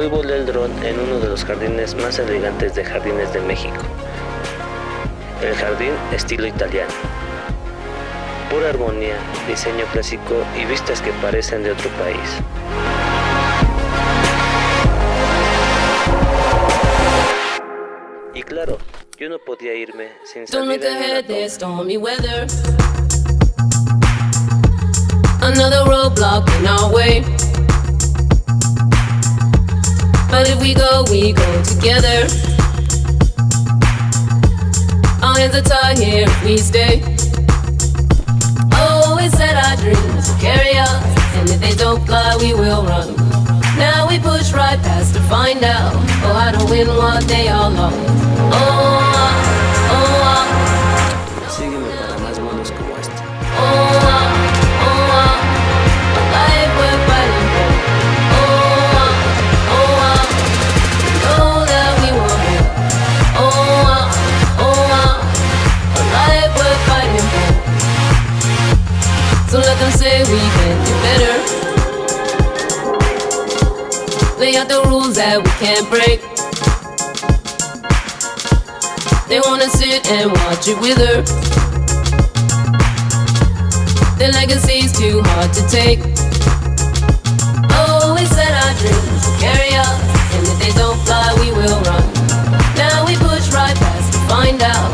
Hoy volé el dron en uno de los jardines más elegantes de Jardines de México, el Jardín Estilo Italiano. Pura armonía, diseño clásico y vistas que parecen de otro país. Y claro, yo no podía irme sin salir en una toma. Another roadblock in our way. But if we go together. Our hands are tied here if we stay. Oh, we said our dreams will carry us, and if they don't fly, we will run. Now we push right past to find out, oh, how to win what they all lost. Sígueme para más monos como este. So let them say we can do better. Lay out the rules that we can't break. They wanna sit and watch it wither. Their legacy's too hard to take. Oh, we said our dreams will carry us, and if they don't fly, we will run. Now we push right past to find out,